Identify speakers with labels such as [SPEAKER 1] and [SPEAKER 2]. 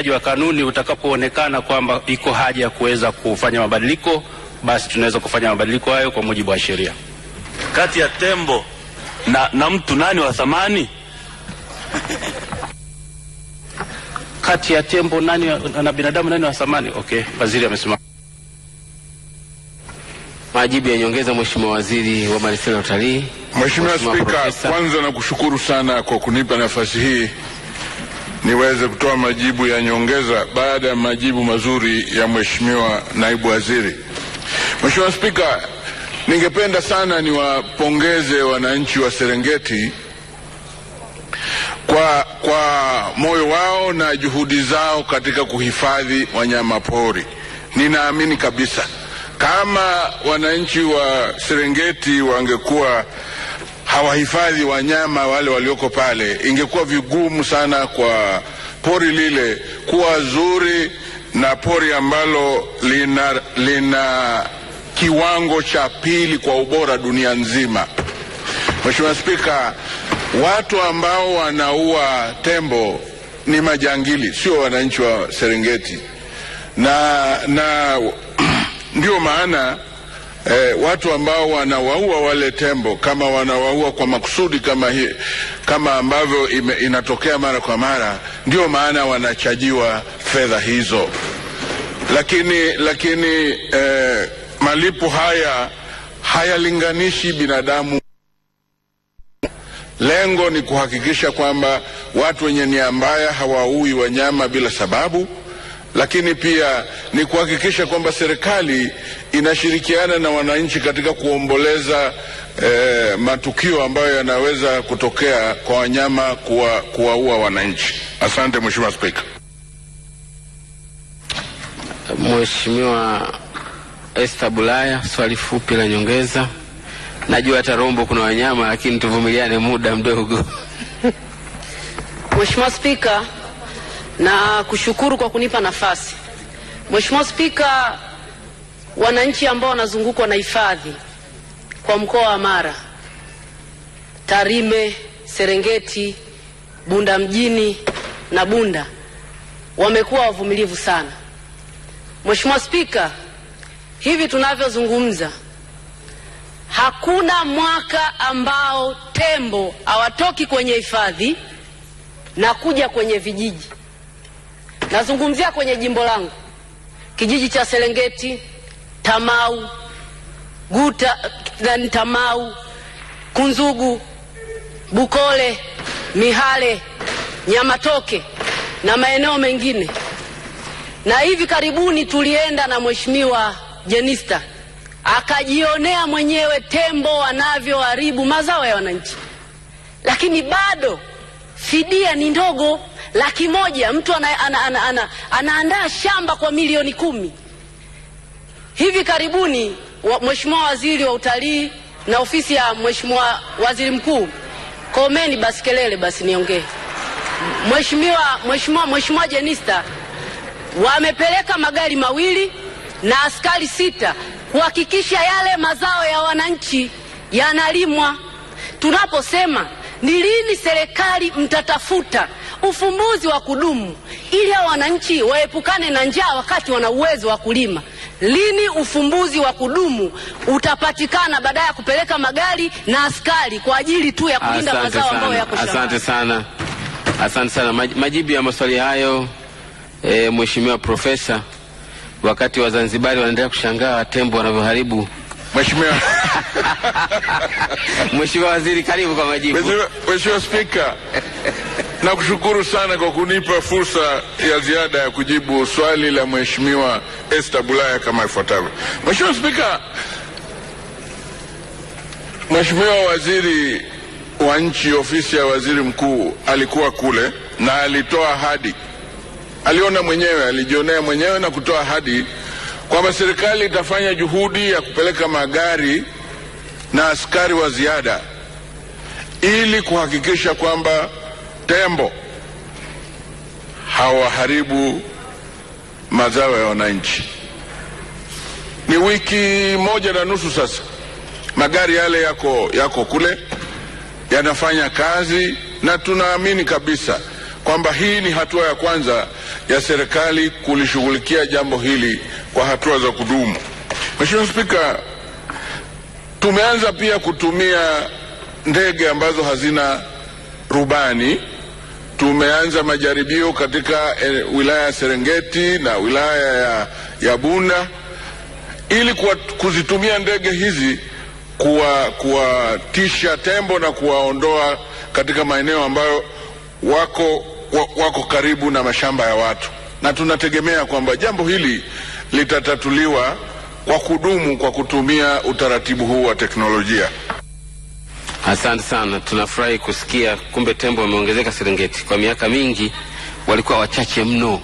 [SPEAKER 1] wa kanuni utakapoonekana kwamba iko haja ya kuweza kufanya mabadiliko, basi tunaweza kufanya mabadiliko hayo kwa mujibu wa sheria.
[SPEAKER 2] Kati ya tembo na mtu nani wa thamani?
[SPEAKER 1] Kati ya tembo na binadamu nani wa thamani? Okay, waziri amesimama.
[SPEAKER 3] Majibu ya nyongeza, Mheshimiwa Waziri wa Maliasili na Utalii.
[SPEAKER 4] Mheshimiwa Spika, kwanza nakushukuru sana kwa kunipa nafasi hii niweze kutoa majibu ya nyongeza baada ya majibu mazuri ya Mheshimiwa Naibu Waziri. Mheshimiwa Spika, ningependa sana niwapongeze wananchi wa Serengeti kwa moyo wao na juhudi zao katika kuhifadhi wanyama pori. Ninaamini kabisa kama wananchi wa Serengeti wangekuwa hawahifadhi wanyama wale walioko pale, ingekuwa vigumu sana kwa pori lile kuwa zuri na pori ambalo lina kiwango cha pili kwa ubora dunia nzima. Mheshimiwa Spika, watu ambao wanaua tembo ni majangili, sio wananchi wa Serengeti. Na ndio maana watu ambao wanawaua wale tembo, kama wanawaua kwa makusudi kama ambavyo inatokea mara kwa mara, ndio maana wanachajiwa fedha hizo. Lakini malipo haya hayalinganishi binadamu. Lengo ni kuhakikisha kwamba watu wenye nia mbaya hawaui wanyama bila sababu, lakini pia ni kuhakikisha kwamba serikali inashirikiana na wananchi katika kuomboleza matukio ambayo yanaweza kutokea kwa wanyama kuwaua wananchi. Asante Mheshimiwa Spika.
[SPEAKER 3] Mheshimiwa Esther Bulaya, swali fupi la nyongeza. Najua hata Rombo kuna wanyama, lakini tuvumiliane muda mdogo.
[SPEAKER 5] Mheshimiwa Spika, na kushukuru kwa kunipa nafasi. Mheshimiwa Spika, wananchi ambao wanazungukwa na hifadhi kwa mkoa wa Mara, Tarime, Serengeti, Bunda mjini na Bunda wamekuwa wavumilivu sana. Mheshimiwa Spika, hivi tunavyozungumza hakuna mwaka ambao tembo hawatoki kwenye hifadhi na kuja kwenye vijiji. Nazungumzia kwenye jimbo langu, kijiji cha Serengeti, Tamau, Tamau, Kunzugu, Bukole, Mihale, Nyamatoke na maeneo mengine. Na hivi karibuni tulienda na Mheshimiwa Jenista akajionea mwenyewe tembo wanavyoharibu mazao ya wananchi. Lakini bado fidia ni ndogo, 100,000. Mtu anaandaa shamba kwa milioni 10. Hivi karibuni Mheshimiwa Waziri wa Utalii na ofisi ya Mheshimiwa Waziri Mkuu, komeni basi kelele basi niongee. Mheshimiwa Jenista wamepeleka magari 2 na askari 6 kuhakikisha yale mazao ya wananchi yanalimwa. Tunaposema ni lini serikali mtatafuta ufumbuzi wa kudumu ili wananchi waepukane na njaa wakati wana uwezo wa kulima? Lini ufumbuzi wa kudumu utapatikana baada ya kupeleka magari na askari kwa ajili tu ya kulinda mazao ambayo yako shambani?
[SPEAKER 3] Asante sana. Asante sana. Majibu ya maswali hayo, Mheshimiwa Profesa. Wakati wa Zanzibari wanaendelea kushangaa tembo wanavyoharibu. Mheshimiwa Waziri, karibu kwa majibu.
[SPEAKER 4] Mheshimiwa Spika, nakushukuru sana kwa kunipa fursa ya ziada ya kujibu swali la Mheshimiwa Esther Bulaya kama ifuatavyo. Mheshimiwa Spika, Mheshimiwa Waziri wa Nchi, ofisi ya Waziri Mkuu, alikuwa kule na alitoa ahadi. Aliona mwenyewe, alijionea mwenyewe na kutoa ahadi kwamba serikali itafanya juhudi ya kupeleka magari na askari wa ziada ili kuhakikisha kwamba tembo hawaharibu mazao ya wananchi. Ni wiki 1.5 sasa magari yale yako kule yanafanya kazi, na tunaamini kabisa kwamba hii ni hatua ya kwanza ya serikali kulishughulikia jambo hili kwa hatua za kudumu. Mheshimiwa Spika, tumeanza pia kutumia ndege ambazo hazina rubani. Tumeanza majaribio katika wilaya ya Serengeti na wilaya ya Bunda ili kuzitumia ndege hizi kuwatisha tembo na kuwaondoa katika maeneo ambayo wako karibu na mashamba ya watu, na tunategemea kwamba jambo hili litatatuliwa kwa kudumu kwa kutumia utaratibu huu wa teknolojia.
[SPEAKER 3] Asante sana, tunafurahi kusikia kumbe tembo wameongezeka Serengeti. Kwa miaka mingi walikuwa wachache mno.